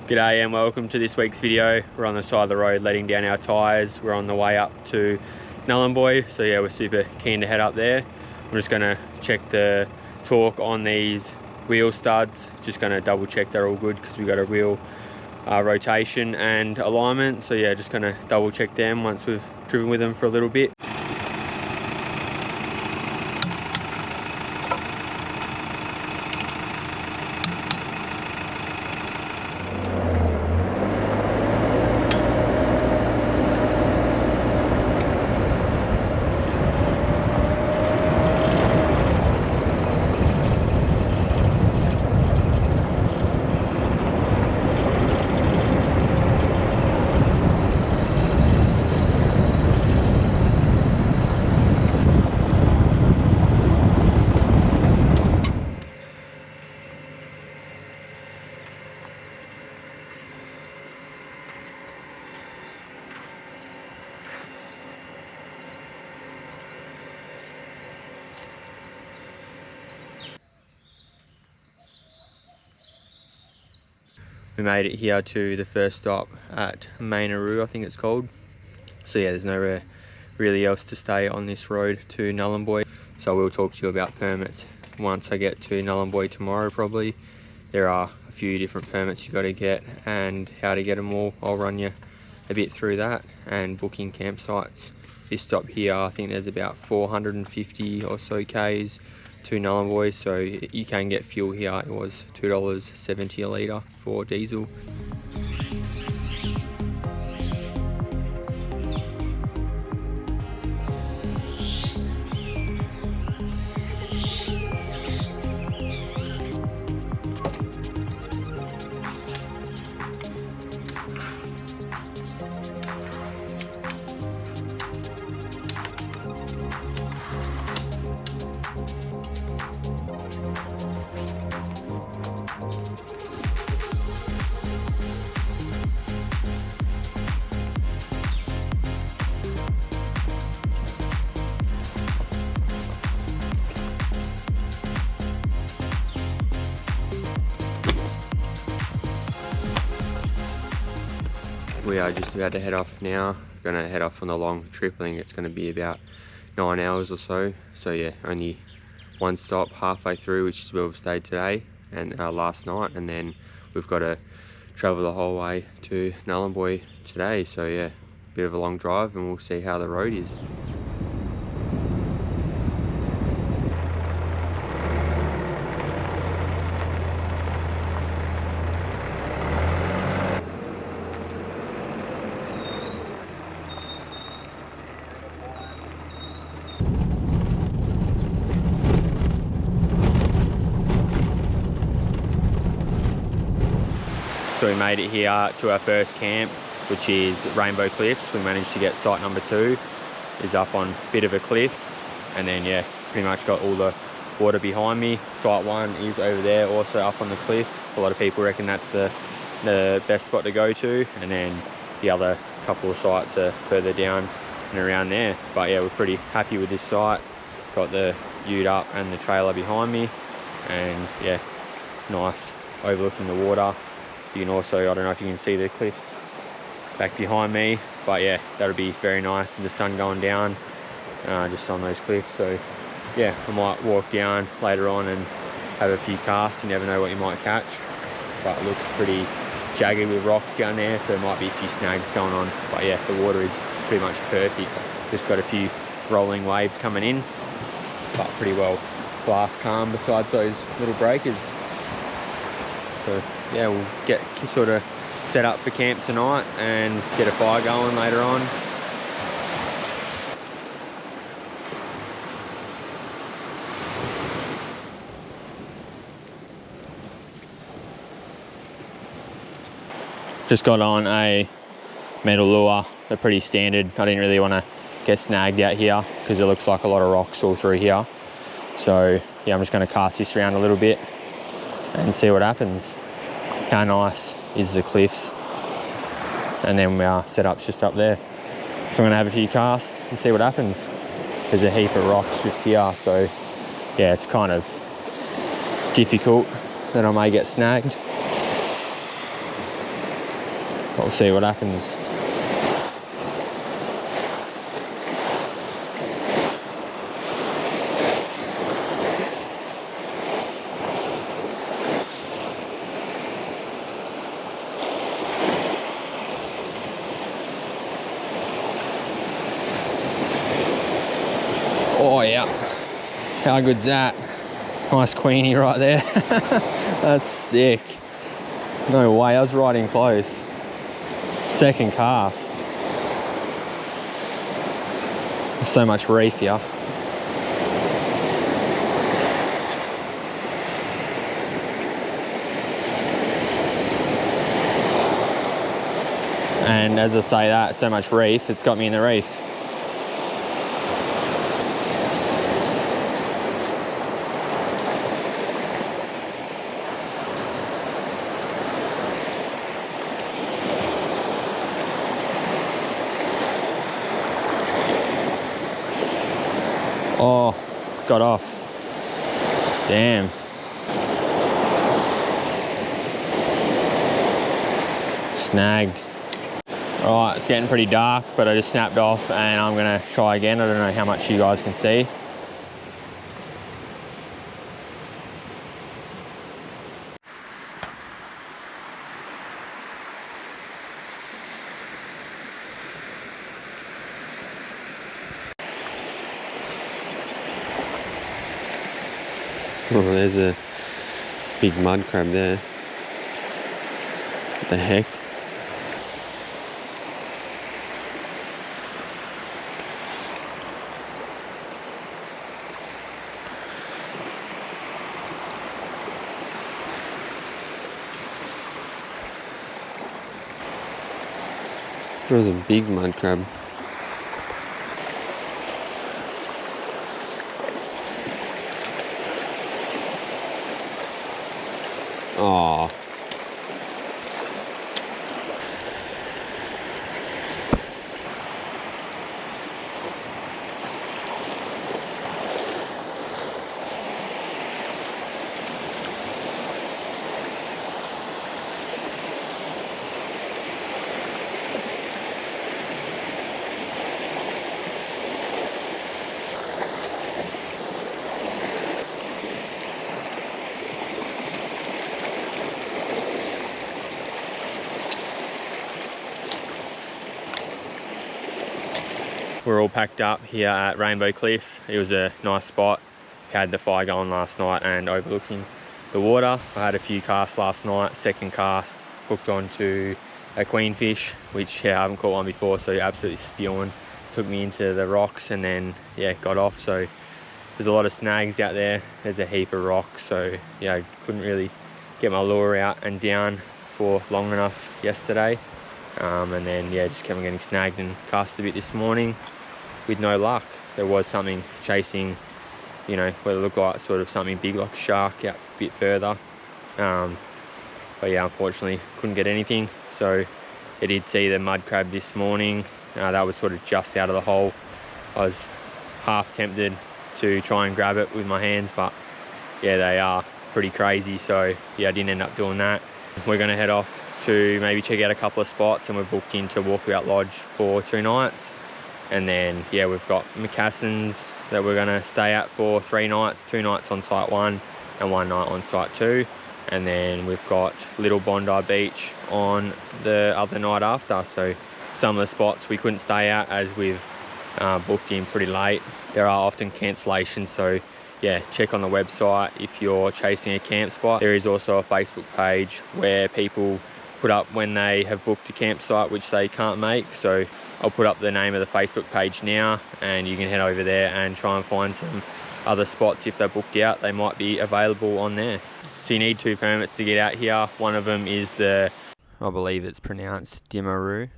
G'day and welcome to this week's video. We're on the side of the road letting down our tyres. We're on the way up to Nhulunbuy, so yeah, we're super keen to head up there. I'm just going to check the torque on these wheel studs, just going to double check they're all good because we've got a wheel rotation and alignment. So yeah, just going to double check them once we've driven with them for a little bit. We made it here to the first stop at Dhimurru, I think it's called. So yeah, there's nowhere really else to stay on this road to Nhulunbuy. So we'll talk to you about permits once I get to Nhulunbuy tomorrow probably. There are a few different permits you got to get and how to get them all. I'll run you a bit through that, and booking campsites. This stop here, I think there's about 450 or so Ks to Nhulunbuy, so you can get fuel here. It was $2.70 a litre for diesel. We are just about to head off now. We're going to head off on a long trip. I think it's going to be about 9 hours or so. So yeah, only one stop halfway through, which is where we've stayed today and last night, and then we've got to travel the whole way to Nhulunbuy today. So yeah, a bit of a long drive, and we'll see how the road is. So we made it here to our first camp, which is Rainbow Cliffs. We managed to get site number 2, is up on a bit of a cliff, and then yeah, pretty much got all the water behind me. Site 1 is over there, also up on the cliff. A lot of people reckon that's the best spot to go to, and then the other couple of sites are further down and around there. But yeah, we're pretty happy with this site. Got the ute up and the trailer behind me, and yeah, nice overlooking the water. You can also, I don't know if you can see the cliff back behind me, but yeah, that'll be very nice with the sun going down just on those cliffs. So yeah, I might walk down later on and have a few casts. You never know what you might catch, but it looks pretty jagged with rocks down there, so there might be a few snags going on. But yeah, the water is pretty much perfect. Just got a few rolling waves coming in, but pretty well glass calm besides those little breakers. So yeah, we'll get sort of set up for camp tonight and get a fire going later on. Just got on a metal lure. They're pretty standard. I didn't really want to get snagged out here because it looks like a lot of rocks all through here. So yeah, I'm just going to cast this around a little bit and see what happens. How nice is the cliffs, and then our setup's just up there. So I'm going to have a few casts and see what happens. There's a heap of rocks just here, so yeah, it's kind of difficult that I may get snagged. We'll see what happens. Oh yeah, how good's that? Nice queenie right there. That's sick. No way, I was right in close. Second cast. There's so much reef here. And as I say that, so much reef, it's got me in the reef. Oh, got off. Damn. Snagged. Alright, it's getting pretty dark, but I just snapped off and I'm gonna try again. I don't know how much you guys can see. Oh, there's a big mud crab there. What the heck? There's a big mud crab. Oh. We're all packed up here at Rainbow Cliff. It was a nice spot. Had the fire going last night and overlooking the water. I had a few casts last night. Second cast, hooked onto a queenfish, which I haven't caught one before, so absolutely spewing. Took me into the rocks and then got off. So there's a lot of snags out there. There's a heap of rocks, so I couldn't really get my lure out and down for long enough yesterday. And then just kept on getting snagged and cast a bit this morning with no luck. There was something chasing, what it looked like sort of something big like a shark out a bit further. But unfortunately couldn't get anything. So I did see the mud crab this morning. That was sort of just out of the hole. I was half tempted to try and grab it with my hands, but they are pretty crazy. So I didn't end up doing that. We're gonna head off to maybe check out a couple of spots, and we're booked into Walkabout Lodge for 2 nights. And then we've got Macassans that we're gonna stay at for 3 nights, 2 nights on site 1 and 1 night on site 2. And then we've got Little Bondi Beach on the other night after. So some of the spots we couldn't stay at as we've booked in pretty late. There are often cancellations, so check on the website if you're chasing a camp spot. There is also a Facebook page where people put up when they have booked a campsite which they can't make. So I'll put up the name of the Facebook page now, and you can head over there and try and find some other spots. If they're booked out, they might be available on there. So you need 2 permits to get out here. One of them is I believe it's pronounced Dhimurru.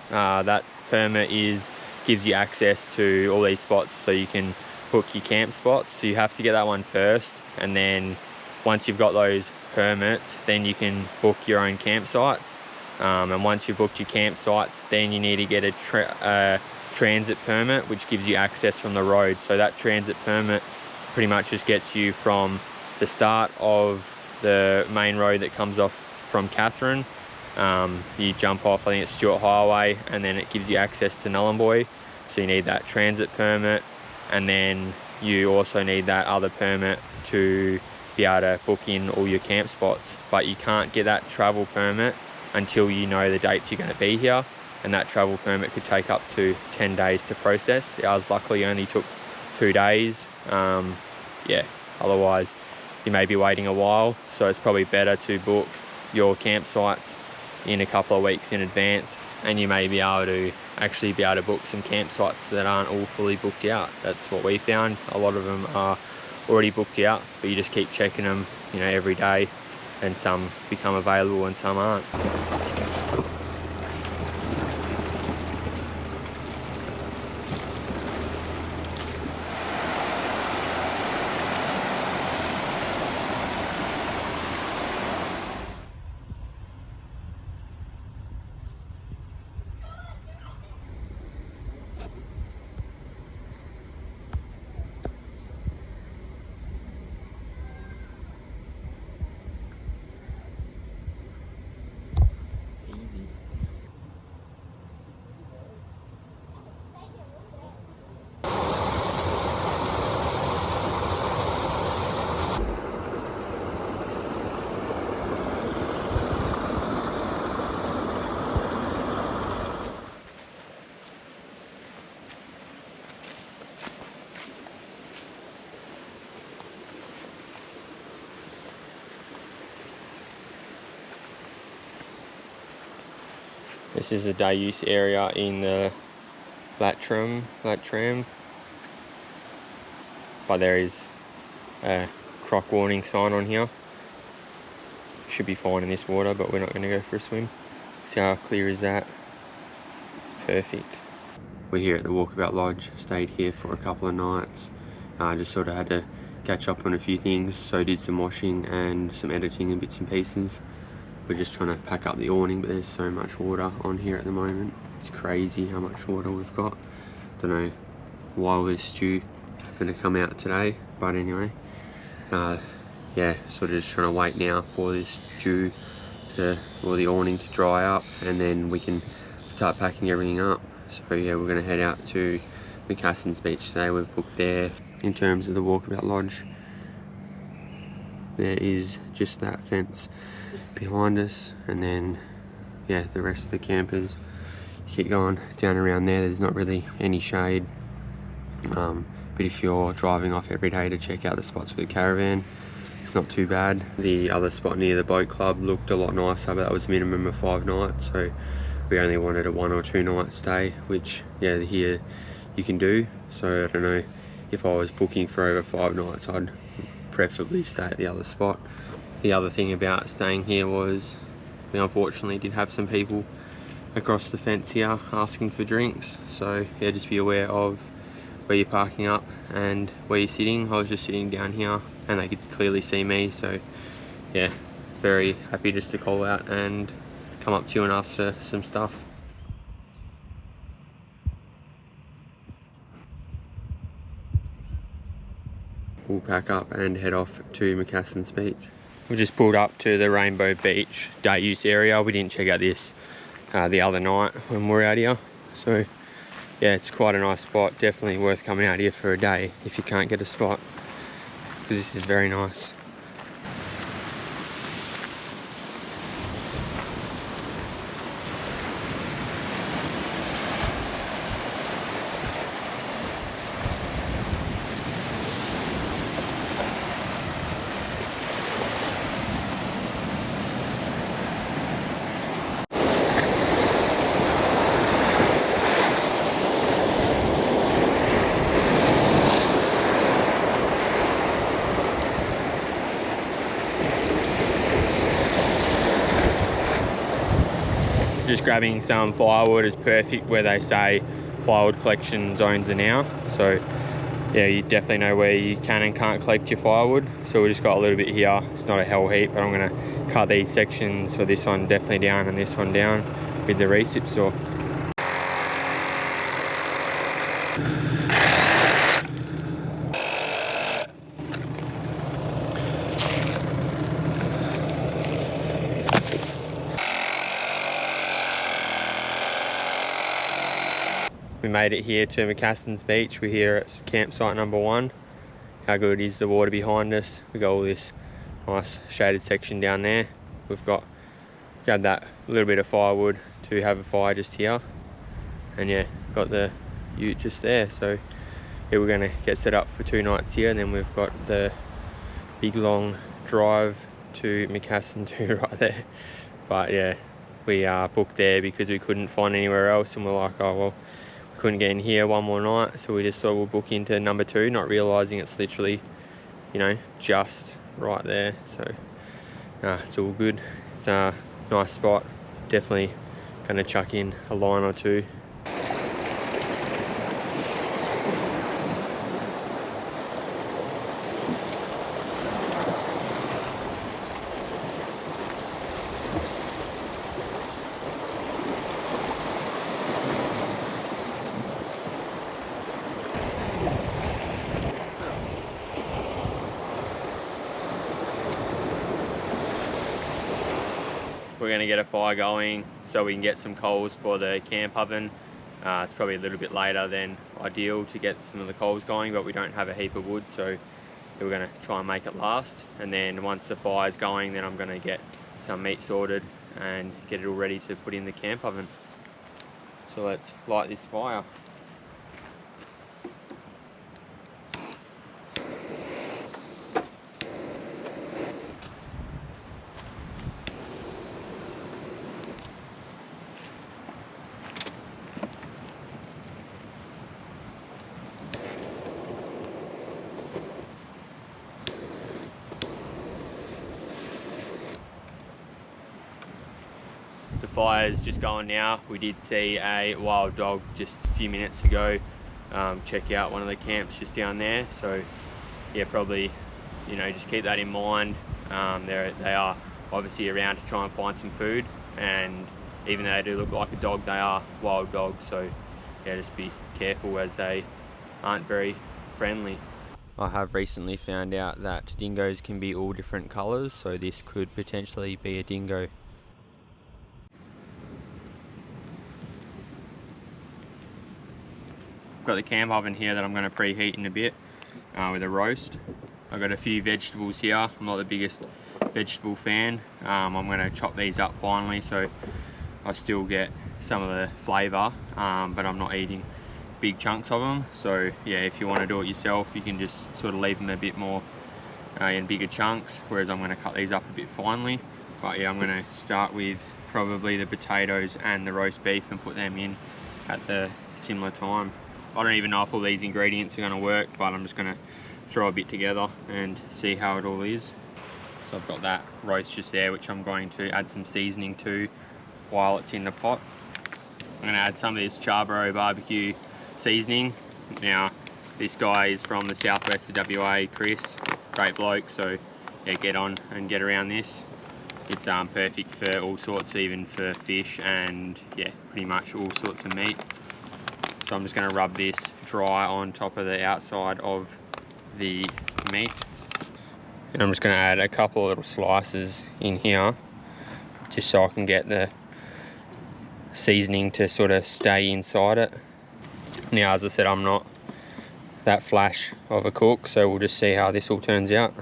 That permit gives you access to all these spots, so you can book your camp spots. So you have to get that one first, and then once you've got those permits, then you can book your own campsites. And once you've booked your campsites, then you need to get a transit permit, which gives you access from the road. So that transit permit pretty much just gets you from the start of the main road that comes off from Catherine You jump off, I think it's Stewart Highway, and then it gives you access to Nhulunbuy. So you need that transit permit, and then you also need that other permit to be able to book in all your camp spots. But you can't get that travel permit until you know the dates you're going to be here, and that travel permit could take up to 10 days to process. Ours luckily only took 2 days. Yeah, otherwise you may be waiting a while, so it's probably better to book your campsites in a couple of weeks in advance, and you may be able to actually book some campsites that aren't all fully booked out. That's what we found. A lot of them are already booked out, but you just keep checking them, you know, every day, and some become available and some aren't. This is a day use area in the Latram, but there is a croc warning sign on here. Should be fine in this water, but we're not going to go for a swim. See how clear is that? It's perfect. We're here at the Walkabout Lodge, stayed here for a couple of nights. Just sort of had to catch up on a few things, so did some washing and some editing and bits and pieces. We're just trying to pack up the awning, but there's so much water on here at the moment. It's crazy how much water we've got. Don't know why this dew going to come out today, but anyway. Yeah, sort of just trying to wait now for this dew or the awning to dry up, and then we can start packing everything up. So yeah, we're going to head out to Macassans Beach today. We've booked there. In terms of the Walkabout Lodge, there is just that fence behind us, and then yeah, the rest of the campers keep going down around there. There's not really any shade, but if you're driving off every day to check out the spots for the caravan, it's not too bad. The other spot near the boat club looked a lot nicer, but that was a minimum of 5 nights, so we only wanted a 1 or 2 night stay, which yeah, here you can do. So I don't know, if I was booking for over 5 nights, I'd preferably stay at the other spot. The other thing about staying here was we unfortunately did have some people across the fence here asking for drinks, so yeah, just be aware of where you're parking up and where you're sitting. I was just sitting down here and they could clearly see me, so yeah, very happy just to call out and come up to you and ask for some stuff. We'll pack up and head off to Macassans Beach. We just pulled up to the Rainbow Beach day use area. We didn't check out this the other night when we were out here, so yeah, it's quite a nice spot. Definitely worth coming out here for a day if you can't get a spot, because this is very nice. Just grabbing some firewood is perfect where they say firewood collection zones are now. So yeah, you definitely know where you can and can't collect your firewood. So we just got a little bit here. It's not a hell heap, but I'm gonna cut these sections, so this one definitely down and this one down with the recip saw. we made it here to Macassans Beach. We're here at campsite number 1. How good is the water behind us? We got all this nice shaded section down there. We've got grabbed that little bit of firewood to have a fire just here, and yeah, got the ute just there. So yeah, we're gonna get set up for 2 nights here, and then we've got the big long drive to Macassan too right there. But yeah, we booked there because we couldn't find anywhere else, and we're like, oh well, we couldn't get in here one more night, so we just thought we'll book into number 2, not realizing it's literally, you know, just right there. So it's all good. It's a nice spot. Definitely gonna chuck in a line or 2. We're going to get a fire going so we can get some coals for the camp oven. It's probably a little bit later than ideal to get some of the coals going, but we don't have a heap of wood, so we're going to try and make it last. And then once the fire's going, then I'm going to get some meat sorted and get it all ready to put in the camp oven. So let's light this fire. The fire's just going now. We did see a wild dog just a few minutes ago check out one of the camps just down there. So yeah, probably, you know, just keep that in mind. They are obviously around to try and find some food, and even though they do look like a dog, they are wild dogs. So yeah, just be careful as they aren't very friendly. I have recently found out that dingoes can be all different colours, so this could potentially be a dingo. Got the camp oven here that I'm going to preheat in a bit with a roast. I've got a few vegetables here. I'm not the biggest vegetable fan. I'm going to chop these up finely so I still get some of the flavour, but I'm not eating big chunks of them. So yeah, if you want to do it yourself, you can just sort of leave them a bit more in bigger chunks, whereas I'm going to cut these up a bit finely. But yeah, I'm going to start with probably the potatoes and the roast beef and put them in at the similar time. I don't even know if all these ingredients are going to work, but I'm just going to throw a bit together and see how it all is. So I've got that roast just there, which I'm going to add some seasoning to while it's in the pot. I'm going to add some of this Charbroil barbecue seasoning. Now, this guy is from the southwest of WA, Chris, great bloke, so yeah, get on and get around this. It's perfect for all sorts, even for fish and yeah, pretty much all sorts of meat. So I'm just going to rub this dry on top of the outside of the meat. And I'm just going to add a couple of little slices in here, just so I can get the seasoning to sort of stay inside it. Now, as I said, I'm not that flash of a cook, so we'll just see how this all turns out.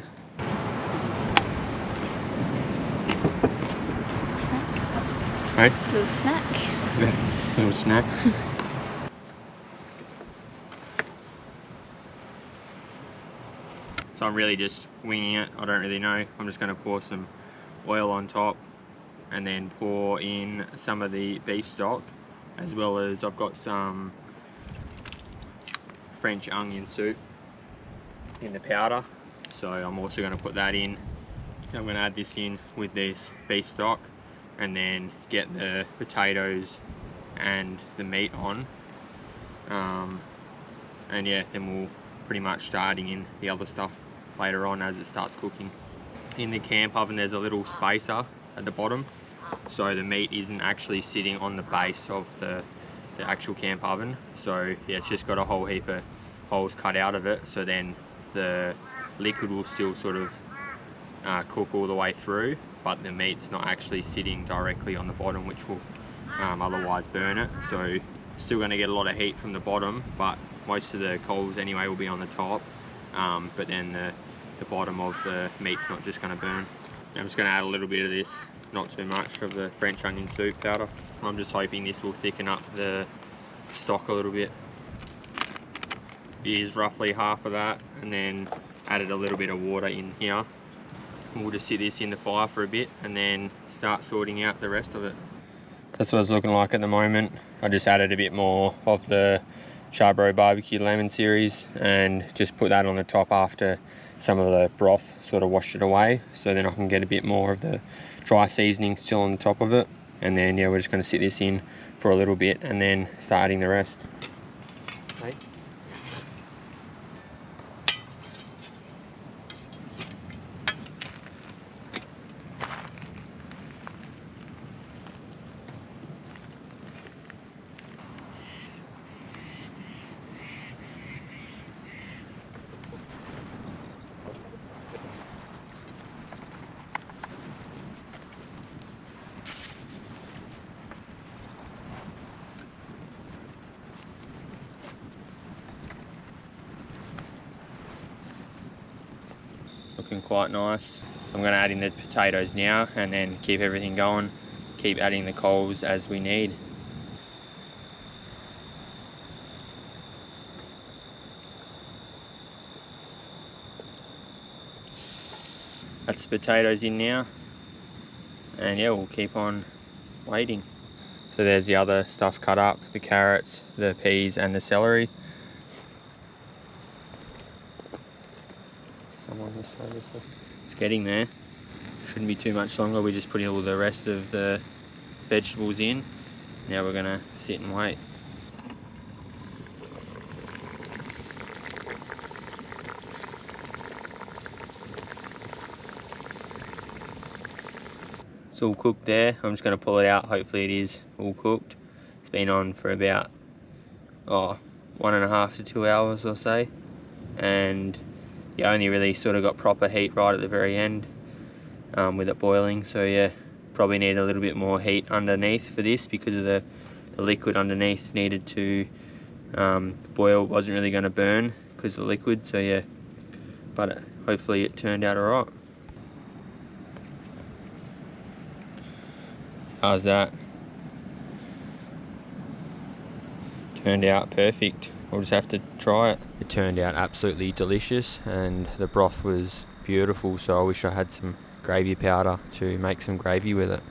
Hey? Little snack. Little snack. So I'm really just winging it. I don't really know. I'm just going to pour some oil on top and then pour in some of the beef stock, as well as I've got some French onion soup in the powder. So I'm also going to put that in. I'm going to add this in with this beef stock and then get the potatoes and the meat on. And yeah, then we'll pretty much start adding in the other stuff later on as it starts cooking. In the camp oven there's a little spacer at the bottom, so the meat isn't actually sitting on the base of the actual camp oven. So yeah, it's just got a whole heap of holes cut out of it, so then the liquid will still sort of cook all the way through, but the meat's not actually sitting directly on the bottom, which will otherwise burn it. So Still going to get a lot of heat from the bottom, but most of the coals anyway will be on the top. But then the bottom of the meat's not just going to burn. I'm just going to add a little bit of this, not too much, of the French onion soup powder. I'm just hoping this will thicken up the stock a little bit. Use roughly half of that, and then added a little bit of water in here. And we'll just sit this in the fire for a bit and then start sorting out the rest of it. That's what it's looking like at the moment. I just added a bit more of the Charbroil barbecue lemon series and just put that on the top after some of the broth sort of washed it away, so then I can get a bit more of the dry seasoning still on the top of it. And then yeah, we're just going to sit this in for a little bit and then start adding the rest. Okay. Looking quite nice. I'm going to add in the potatoes now and then keep everything going. Keep adding the coals as we need. That's the potatoes in now. And yeah, we'll keep on waiting. So there's the other stuff cut up, the carrots, the peas and the celery. It's getting there. Shouldn't be too much longer. We're just putting all the rest of the vegetables in. Now we're gonna sit and wait. It's all cooked there. I'm just gonna pull it out. Hopefully it is all cooked. It's been on for about 1.5 to 2 hours, I'll say. And yeah, only really sort of got proper heat right at the very end with it boiling. So yeah, probably need a little bit more heat underneath for this because of the liquid underneath needed to boil. It wasn't really going to burn because of the liquid. So yeah, but hopefully it turned out alright. How's that? Turned out perfect. We'll just have to try it. It turned out absolutely delicious and the broth was beautiful, so I wish I had some gravy powder to make some gravy with it.